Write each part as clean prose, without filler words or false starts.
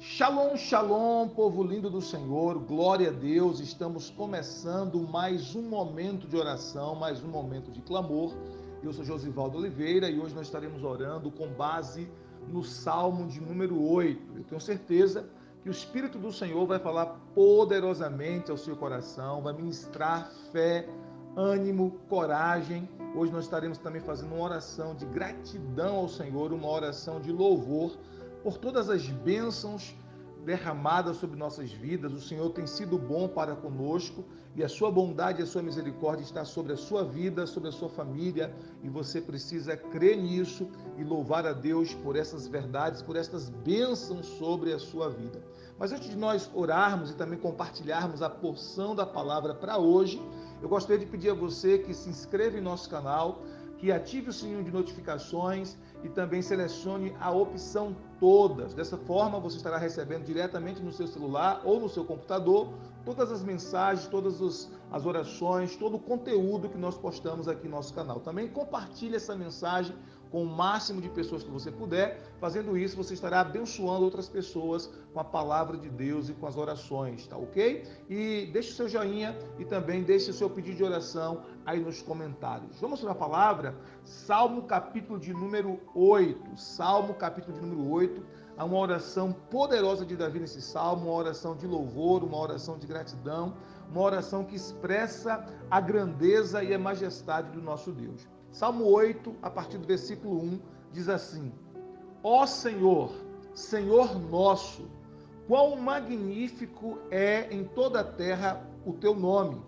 Shalom, shalom, povo lindo do Senhor, glória a Deus. Estamos começando mais um momento de oração, mais um momento de clamor. Eu sou Josivaldo Oliveira e hoje nós estaremos orando com base no Salmo de número 8. Eu tenho certeza que o Espírito do Senhor vai falar poderosamente ao seu coração, vai ministrar fé, ânimo, coragem. Hoje nós estaremos também fazendo uma oração de gratidão ao Senhor, uma oração de louvor por todas as bênçãos derramadas sobre nossas vidas. O Senhor tem sido bom para conosco e a sua bondade e a sua misericórdia está sobre a sua vida, sobre a sua família, e você precisa crer nisso e louvar a Deus por essas verdades, por essas bênçãos sobre a sua vida. Mas antes de nós orarmos e também compartilharmos a porção da palavra para hoje, eu gostaria de pedir a você que se inscreva em nosso canal, que ative o sininho de notificações e também selecione a opção todas. Dessa forma, você estará recebendo diretamente no seu celular ou no seu computador todas as mensagens, todas as orações, todo o conteúdo que nós postamos aqui no nosso canal. Também compartilhe essa mensagem com o máximo de pessoas que você puder. Fazendo isso, você estará abençoando outras pessoas com a palavra de Deus e com as orações, tá ok? E deixe o seu joinha e também deixe o seu pedido de oração aí nos comentários. Vamos para a palavra? Salmo capítulo de número 8. Salmo capítulo de número 8. Há uma oração poderosa de Davi nesse salmo, uma oração de louvor, uma oração de gratidão, uma oração que expressa a grandeza e a majestade do nosso Deus. Salmo 8, a partir do versículo 1, diz assim: Ó Senhor, Senhor nosso, quão magnífico é em toda a terra o teu nome,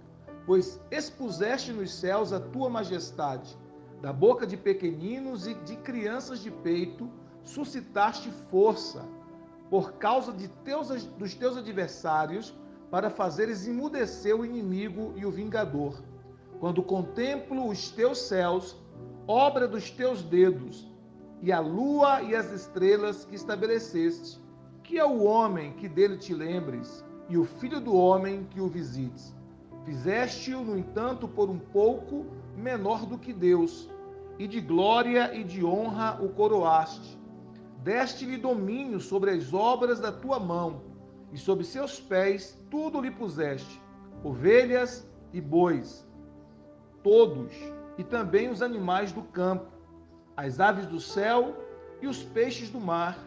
pois expuseste nos céus a tua majestade. Da boca de pequeninos e de crianças de peito, suscitaste força, por causa dos teus adversários, para fazeres emudecer o inimigo e o vingador. Quando contemplo os teus céus, obra dos teus dedos, e a lua e as estrelas que estabeleceste, que é o homem que dele te lembres, e o filho do homem que o visites. Fizeste-o, no entanto, por um pouco menor do que Deus, e de glória e de honra o coroaste. Deste-lhe domínio sobre as obras da tua mão, e sob seus pés tudo lhe puseste, ovelhas e bois, todos, e também os animais do campo, as aves do céu e os peixes do mar,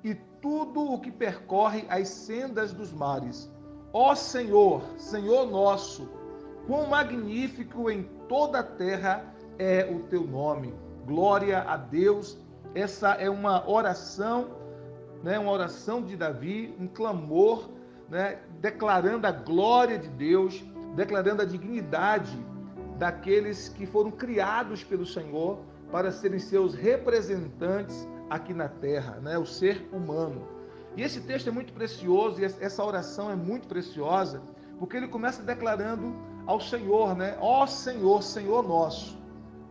e tudo o que percorre as sendas dos mares. Ó Senhor, Senhor nosso, quão magnífico em toda a terra é o teu nome. Glória a Deus. Essa é uma oração, né, uma oração de Davi, um clamor, né, declarando a glória de Deus, declarando a dignidade daqueles que foram criados pelo Senhor para serem seus representantes aqui na terra, né, o ser humano. E esse texto é muito precioso, e essa oração é muito preciosa, porque ele começa declarando ao Senhor, né, ó Senhor, Senhor nosso.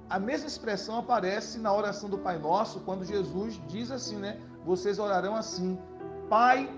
A mesma expressão aparece na oração do Pai Nosso, quando Jesus diz assim, né, vocês orarão assim, Pai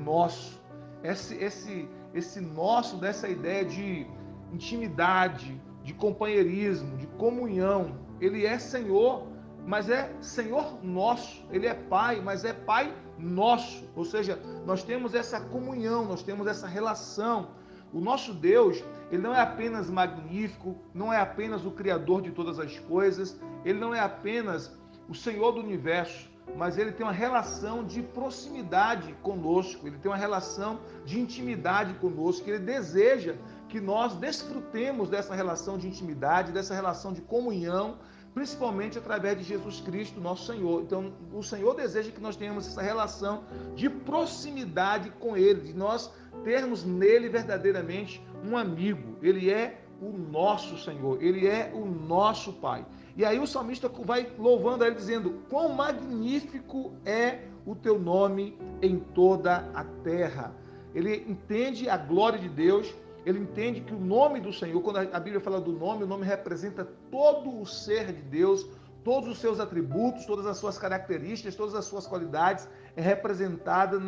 Nosso. Esse nosso, dessa ideia de intimidade, de companheirismo, de comunhão. Ele é Senhor, mas é Senhor nosso. Ele é Pai, mas é Pai nosso. Ou seja, nós temos essa comunhão, nós temos essa relação. O nosso Deus, ele não é apenas magnífico, não é apenas o Criador de todas as coisas, ele não é apenas o Senhor do universo, mas ele tem uma relação de proximidade conosco, ele tem uma relação de intimidade conosco, ele deseja que nós desfrutemos dessa relação de intimidade, dessa relação de comunhão, principalmente através de Jesus Cristo, nosso Senhor. Então, o Senhor deseja que nós tenhamos essa relação de proximidade com Ele, de nós termos nele verdadeiramente um amigo. Ele é o nosso Senhor, Ele é o nosso Pai. E aí o salmista vai louvando a Ele, dizendo, quão magnífico é o teu nome em toda a terra. Ele entende a glória de Deus, ele entende que o nome do Senhor, quando a Bíblia fala do nome, o nome representa todo o ser de Deus, todos os seus atributos, todas as suas características, todas as suas qualidades, é representada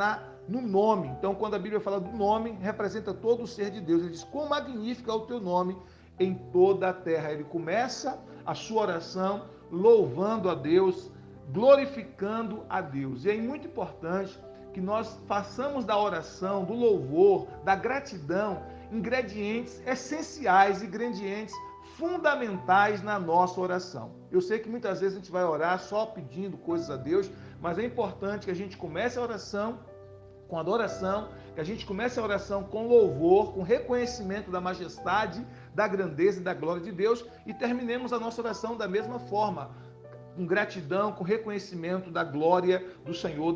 no nome. Então, quando a Bíblia fala do nome, representa todo o ser de Deus. Ele diz, quão magnífico é o teu nome em toda a terra. Ele começa a sua oração louvando a Deus, glorificando a Deus. E é muito importante que nós façamos da oração, do louvor, da gratidão, ingredientes essenciais, ingredientes fundamentais na nossa oração. Eu sei que muitas vezes a gente vai orar só pedindo coisas a Deus, mas é importante que a gente comece a oração com adoração, que a gente comece a oração com louvor, com reconhecimento da majestade, da grandeza e da glória de Deus, e terminemos a nossa oração da mesma forma, com gratidão, com reconhecimento da glória do Senhor,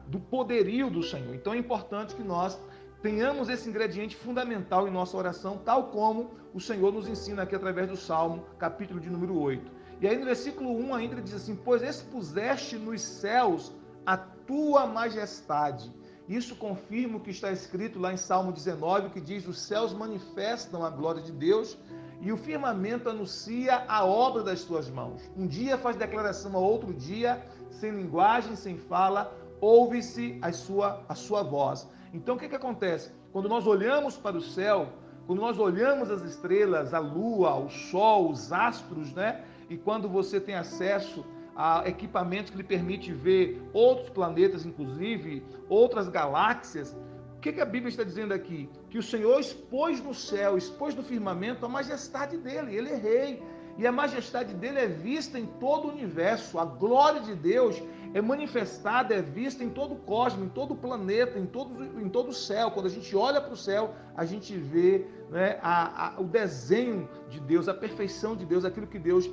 do poderio do Senhor. Então é importante que nós tenhamos esse ingrediente fundamental em nossa oração, tal como o Senhor nos ensina aqui através do Salmo, capítulo de número 8. E aí no versículo 1 ainda ele diz assim: pois expuseste nos céus a tua majestade. Isso confirma o que está escrito lá em Salmo 19, que diz: os céus manifestam a glória de Deus e o firmamento anuncia a obra das tuas mãos. Um dia faz declaração a outro dia, sem linguagem, sem fala, ouve-se a sua voz. Então o que acontece? Quando nós olhamos para o céu, quando nós olhamos as estrelas, a lua, o sol, os astros, né? E quando você tem acesso a equipamentos que lhe permite ver outros planetas, inclusive outras galáxias, o que a Bíblia está dizendo aqui? Que o Senhor expôs no céu, expôs no firmamento a majestade dele. Ele é rei e a majestade dele é vista em todo o universo. A glória de Deus é manifestada, é vista em todo o cosmos, em todo o planeta, em todo o céu. Quando a gente olha para o céu, a gente vê, né, o desenho de Deus, a perfeição de Deus, aquilo que Deus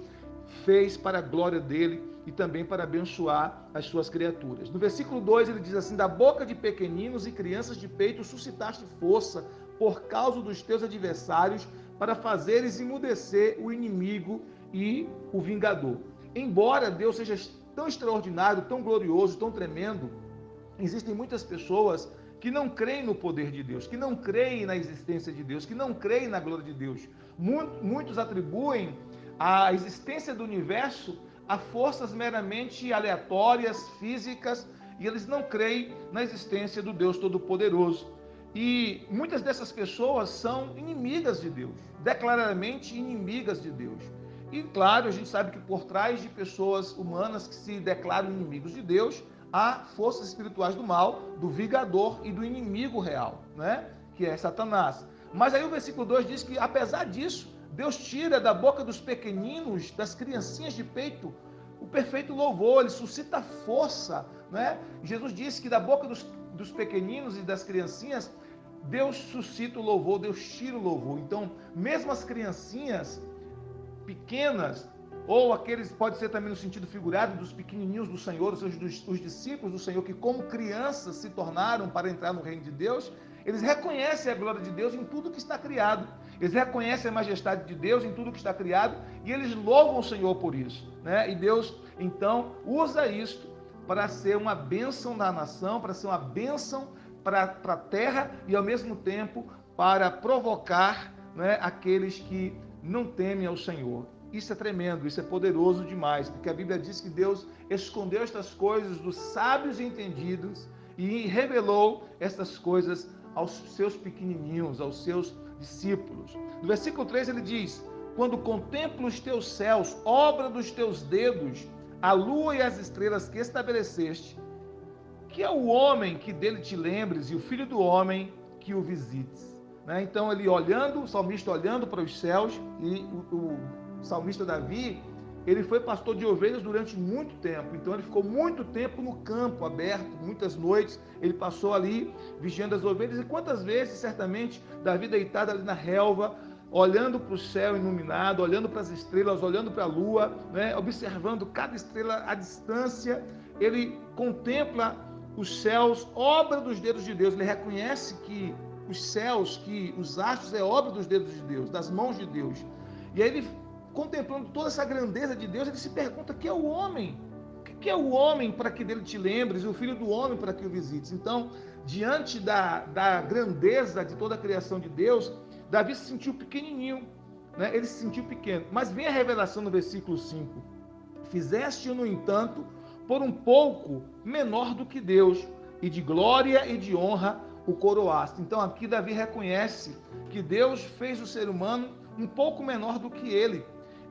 fez para a glória dele e também para abençoar as suas criaturas. No versículo 2 ele diz assim: da boca de pequeninos e crianças de peito suscitaste força por causa dos teus adversários, para fazeres emudecer o inimigo e o vingador. Embora Deus seja tão extraordinário, tão glorioso, tão tremendo, existem muitas pessoas que não creem no poder de Deus, que não creem na existência de Deus, que não creem na glória de Deus. Muitos atribuem a existência do universo a forças meramente aleatórias, físicas, e eles não creem na existência do Deus Todo-Poderoso. E muitas dessas pessoas são inimigas de Deus, declaradamente inimigas de Deus. E claro, a gente sabe que por trás de pessoas humanas que se declaram inimigos de Deus, há forças espirituais do mal, do vingador e do inimigo real, né? Que é Satanás. Mas aí o versículo 2 diz que, apesar disso, Deus tira da boca dos pequeninos, das criancinhas de peito, o perfeito louvor. Ele suscita força, né? Jesus disse que da boca dos pequeninos e das criancinhas, Deus suscita o louvor, Deus tira o louvor. Então, mesmo as criancinhas pequenas, ou aqueles, pode ser também no sentido figurado, dos pequenininhos do Senhor, ou seja, os discípulos do Senhor, que como crianças se tornaram para entrar no reino de Deus, eles reconhecem a glória de Deus em tudo que está criado. Eles reconhecem a majestade de Deus em tudo que está criado e eles louvam o Senhor por isso, né? E Deus, então, usa isto para ser uma bênção na nação, para ser uma bênção para a terra e, ao mesmo tempo, para provocar, né, aqueles que não temem ao Senhor. Isso é tremendo, isso é poderoso demais, porque a Bíblia diz que Deus escondeu estas coisas dos sábios e entendidos e revelou estas coisas aos seus pequenininhos, aos seus discípulos. No versículo 3 ele diz: quando contemplo os teus céus, obra dos teus dedos, a lua e as estrelas que estabeleceste, que é o homem que dele te lembres e o filho do homem que o visites. Né? Então ele olhando, o salmista olhando para os céus, e o salmista Davi, ele foi pastor de ovelhas durante muito tempo, então ele ficou muito tempo no campo aberto, muitas noites ele passou ali vigiando as ovelhas, e quantas vezes certamente Davi deitado ali na relva, olhando para o céu iluminado, olhando para as estrelas, olhando para a lua, né, observando cada estrela à distância, ele contempla os céus, obra dos dedos de Deus. Ele reconhece que os céus, que os astros é obra dos dedos de Deus, das mãos de Deus. E aí ele, contemplando toda essa grandeza de Deus, ele se pergunta: que é o homem? O que é o homem para que dele te lembres e o filho do homem para que o visites? Então, diante da grandeza de toda a criação de Deus, Davi se sentiu pequenininho, né? Ele se sentiu pequeno. Mas vem a revelação no versículo 5. Fizeste-o, no entanto, por um pouco menor do que Deus, e de glória e de honra o coroaste. Então aqui Davi reconhece que Deus fez o ser humano um pouco menor do que ele.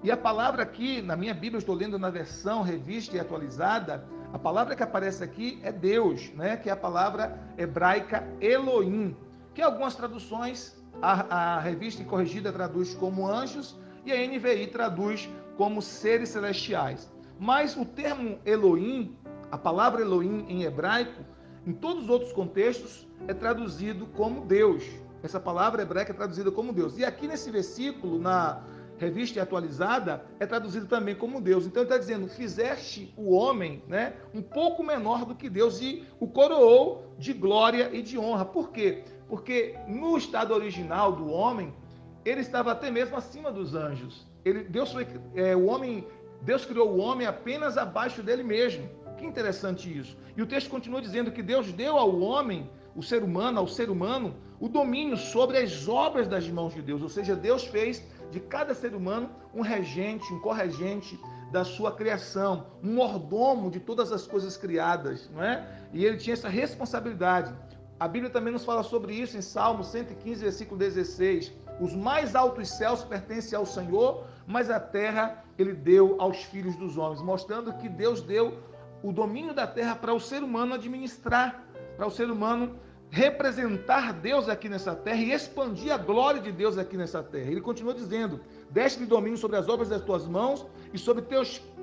E a palavra aqui, na minha Bíblia, eu estou lendo na versão revista e atualizada, A palavra que aparece aqui é Deus, né? Que é a palavra hebraica Elohim, que algumas traduções, a Revista e Corrigida traduz como anjos e a NVI traduz como seres celestiais. Mas o termo Elohim, a palavra Elohim em hebraico, em todos os outros contextos, é traduzido como Deus. Essa palavra hebraica é traduzida como Deus. E aqui nesse versículo, na Revista Atualizada, é traduzido também como Deus. Então ele está dizendo, fizeste o homem, né, um pouco menor do que Deus e o coroou de glória e de honra. Por quê? Porque no estado original do homem, ele estava até mesmo acima dos anjos. Deus criou o homem apenas abaixo dele mesmo. Que interessante isso. E o texto continua dizendo que Deus deu ao homem, ao ser humano, o domínio sobre as obras das mãos de Deus. Ou seja, Deus fez de cada ser humano um regente, um corregente da sua criação, um mordomo de todas as coisas criadas, não é? E ele tinha essa responsabilidade. A Bíblia também nos fala sobre isso em Salmo 115, versículo 16. Os mais altos céus pertencem ao Senhor, mas a terra ele deu aos filhos dos homens, mostrando que Deus deu o domínio da terra para o ser humano administrar, para o ser humano representar Deus aqui nessa terra e expandir a glória de Deus aqui nessa terra. Ele continua dizendo, deste-lhe domínio sobre as obras das tuas mãos e sobre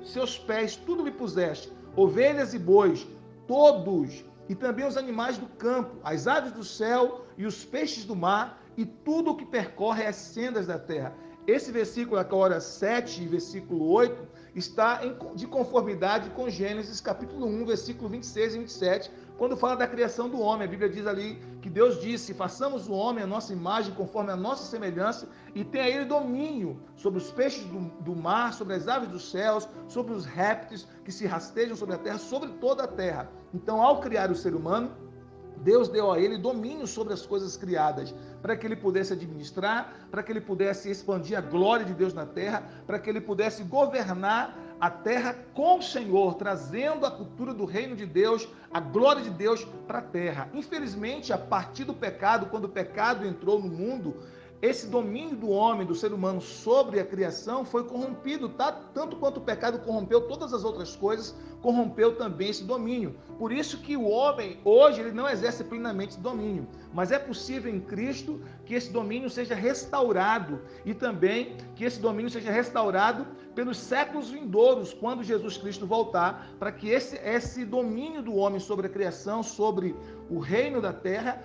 seus pés, tudo lhe puseste, ovelhas e bois, todos, e também os animais do campo, as aves do céu e os peixes do mar, e tudo o que percorre as sendas da terra. Esse versículo, agora 7, versículo 8, está de conformidade com Gênesis capítulo 1, versículo 26 e 27, quando fala da criação do homem. A Bíblia diz ali que Deus disse, façamos o homem a nossa imagem, conforme a nossa semelhança, e tenha ele domínio sobre os peixes do mar, sobre as aves dos céus, sobre os répteis que se rastejam sobre a terra, sobre toda a terra. Então, ao criar o ser humano, Deus deu a ele domínio sobre as coisas criadas, para que ele pudesse administrar, para que ele pudesse expandir a glória de Deus na terra, para que ele pudesse governar a terra com o Senhor, trazendo a cultura do reino de Deus, a glória de Deus para a terra. Infelizmente, a partir do pecado, quando o pecado entrou no mundo, esse domínio do homem, do ser humano sobre a criação foi corrompido, tá? Tanto quanto o pecado corrompeu todas as outras coisas, corrompeu também esse domínio. Por isso que o homem, hoje, ele não exerce plenamente esse domínio, mas é possível em Cristo que esse domínio seja restaurado e também que esse domínio seja restaurado pelos séculos vindouros, quando Jesus Cristo voltar, para que esse domínio do homem sobre a criação, sobre o reino da terra,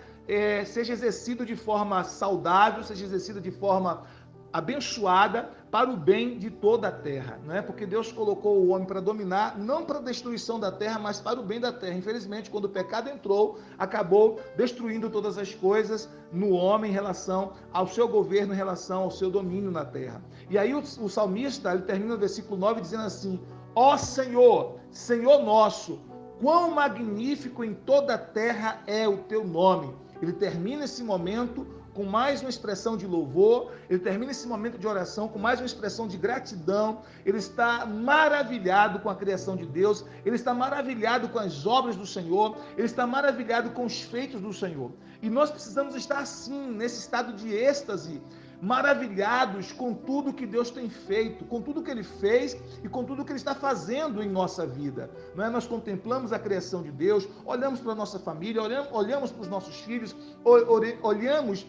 seja exercido de forma saudável, seja exercido de forma abençoada para o bem de toda a terra, não é? Porque Deus colocou o homem para dominar, não para a destruição da terra, mas para o bem da terra. Infelizmente, quando o pecado entrou, acabou destruindo todas as coisas no homem em relação ao seu governo, em relação ao seu domínio na terra. E aí o salmista, ele termina no versículo 9 dizendo assim, ó Senhor, Senhor nosso, quão magnífico em toda a terra é o teu nome. Ele termina esse momento com mais uma expressão de louvor, ele termina esse momento de oração com mais uma expressão de gratidão. Ele está maravilhado com a criação de Deus, ele está maravilhado com as obras do Senhor, ele está maravilhado com os feitos do Senhor. E nós precisamos estar assim, nesse estado de êxtase, maravilhados com tudo que Deus tem feito, com tudo que Ele fez e com tudo que Ele está fazendo em nossa vida. Não é? Nós contemplamos a criação de Deus, olhamos para a nossa família, olhamos para os nossos filhos, olhamos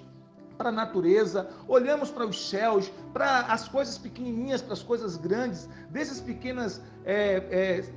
para a natureza, olhamos para os céus, para as coisas pequenininhas, para as coisas grandes, desses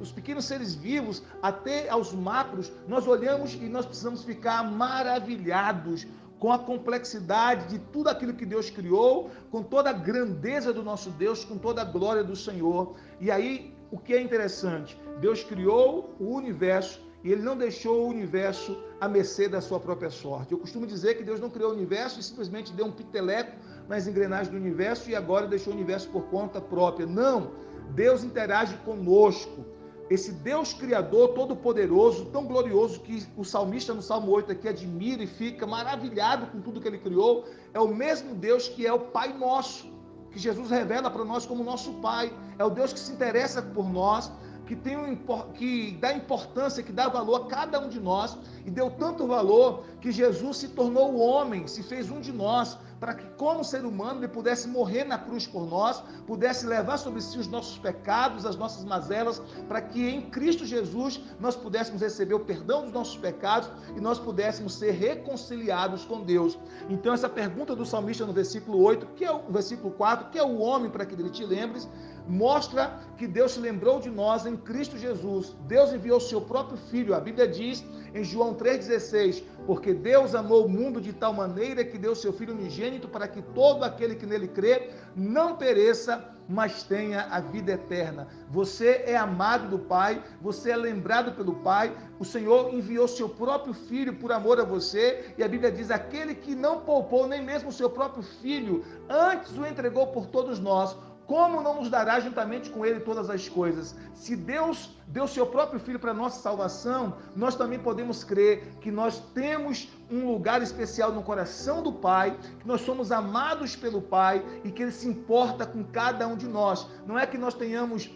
os pequenos seres vivos até aos macros, nós olhamos e nós precisamos ficar maravilhados com a complexidade de tudo aquilo que Deus criou, com toda a grandeza do nosso Deus, com toda a glória do Senhor. E aí, o que é interessante? Deus criou o universo e Ele não deixou o universo à mercê da sua própria sorte. Eu costumo dizer que Deus não criou o universo e simplesmente deu um piteleco nas engrenagens do universo e agora deixou o universo por conta própria. Não! Deus interage conosco. Esse Deus Criador todo-poderoso, tão glorioso, que o salmista no Salmo 8 aqui admira e fica maravilhado com tudo que Ele criou, é o mesmo Deus que é o Pai nosso, que Jesus revela para nós como nosso Pai. É o Deus que se interessa por nós, que dá importância, que dá valor a cada um de nós, e deu tanto valor que Jesus se tornou homem, se fez um de nós, para que como ser humano ele pudesse morrer na cruz por nós, pudesse levar sobre si os nossos pecados, as nossas mazelas, para que em Cristo Jesus nós pudéssemos receber o perdão dos nossos pecados e nós pudéssemos ser reconciliados com Deus. Então essa pergunta do salmista no versículo 8, que é o versículo 4, que é o homem para que ele te lembres, mostra que Deus se lembrou de nós em Cristo Jesus. Deus enviou o seu próprio Filho. A Bíblia diz em João 3,16, porque Deus amou o mundo de tal maneira que deu seu Filho unigênito para que todo aquele que nele crê não pereça, mas tenha a vida eterna. Você é amado do Pai, você é lembrado pelo Pai, o Senhor enviou seu próprio Filho por amor a você, e a Bíblia diz, aquele que não poupou nem mesmo o seu próprio Filho, antes o entregou por todos nós, como não nos dará juntamente com ele todas as coisas? Se Deus deu seu próprio Filho para a nossa salvação, nós também podemos crer que nós temos um lugar especial no coração do Pai, que nós somos amados pelo Pai e que Ele se importa com cada um de nós. Não é que nós tenhamos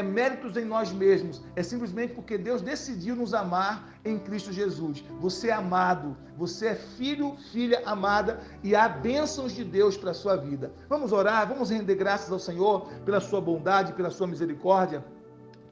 méritos em nós mesmos, é simplesmente porque Deus decidiu nos amar em Cristo Jesus. Você é amado, você é filho, filha amada, e há bênçãos de Deus para a sua vida. Vamos orar, vamos render graças ao Senhor pela sua bondade, pela sua misericórdia.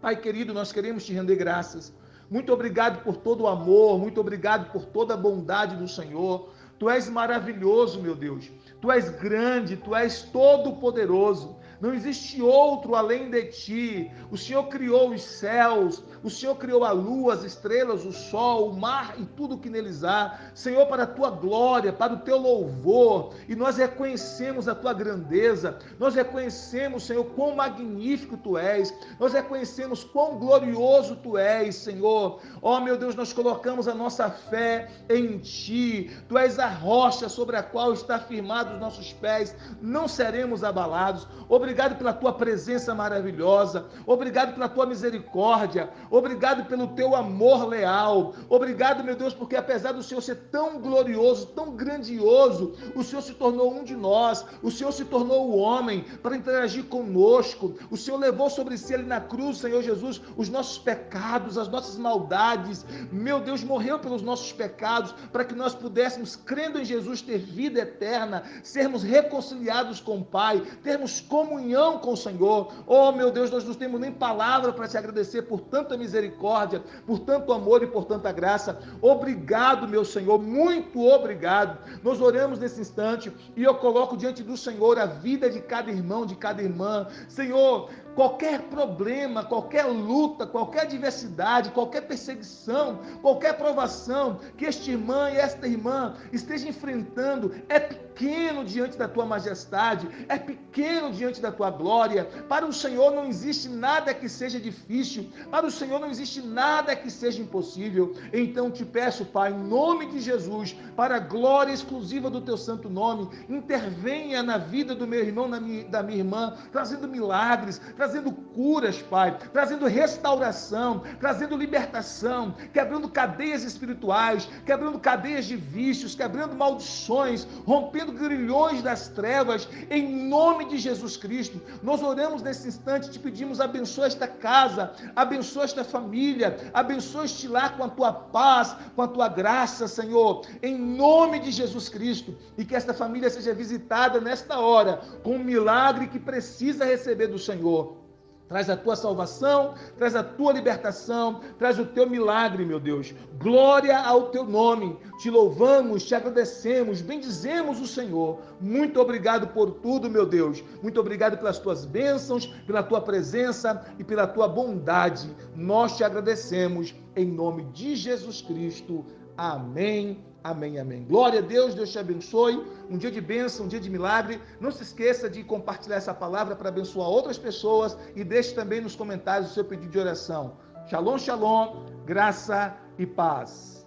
Pai querido, nós queremos te render graças. Muito obrigado por todo o amor, muito obrigado por toda a bondade do Senhor. Tu és maravilhoso, meu Deus. Tu és grande, tu és todo-poderoso. Não existe outro além de ti. O Senhor criou os céus, o Senhor criou a lua, as estrelas, o sol, o mar e tudo que neles há. Senhor, para a tua glória, para o teu louvor. E nós reconhecemos a tua grandeza. Nós reconhecemos, Senhor, quão magnífico tu és. Nós reconhecemos quão glorioso tu és, Senhor. Ó, meu Deus, nós colocamos a nossa fé em ti. Tu és a rocha sobre a qual está firmados os nossos pés. Não seremos abalados. Obrigado pela tua presença maravilhosa, obrigado pela tua misericórdia, obrigado pelo teu amor leal, obrigado, meu Deus, porque apesar do Senhor ser tão glorioso, tão grandioso, o Senhor se tornou um de nós, o Senhor se tornou o homem para interagir conosco, o Senhor levou sobre si ali na cruz, Senhor Jesus, os nossos pecados, as nossas maldades, meu Deus, morreu pelos nossos pecados, para que nós pudéssemos, crendo em Jesus, ter vida eterna, sermos reconciliados com o Pai, termos comunhão com o Senhor. Oh, meu Deus, nós não temos nem palavra para te agradecer por tanta misericórdia, por tanto amor e por tanta graça. Obrigado, meu Senhor, muito obrigado. Nós oramos nesse instante e eu coloco diante do Senhor a vida de cada irmão, de cada irmã. Senhor, qualquer problema, qualquer luta, qualquer adversidade, qualquer perseguição, qualquer provação que este irmão e esta irmã esteja enfrentando, é pequeno diante da tua majestade, é pequeno diante da tua glória. Para o Senhor não existe nada que seja difícil, para o Senhor não existe nada que seja impossível. Então te peço, Pai, em nome de Jesus, para a glória exclusiva do teu santo nome, intervenha na vida do meu irmão, da minha irmã, trazendo milagres, trazendo curas, Pai, trazendo restauração, trazendo libertação, quebrando cadeias espirituais, quebrando cadeias de vícios, quebrando maldições, rompendo grilhões das trevas, em nome de Jesus Cristo. Nós oramos nesse instante, te pedimos, abençoa esta casa, abençoa esta família, abençoa este lar com a tua paz, com a tua graça, Senhor, em nome de Jesus Cristo, e que esta família seja visitada nesta hora, com um milagre que precisa receber do Senhor. Traz a tua salvação, traz a tua libertação, traz o teu milagre, meu Deus. Glória ao teu nome. Te louvamos, te agradecemos, bendizemos o Senhor. Muito obrigado por tudo, meu Deus. Muito obrigado pelas tuas bênçãos, pela tua presença e pela tua bondade. Nós te agradecemos em nome de Jesus Cristo. Amém. Amém, amém. Glória a Deus, Deus te abençoe. Um dia de bênção, um dia de milagre. Não se esqueça de compartilhar essa palavra para abençoar outras pessoas e deixe também nos comentários o seu pedido de oração. Shalom, shalom, graça e paz.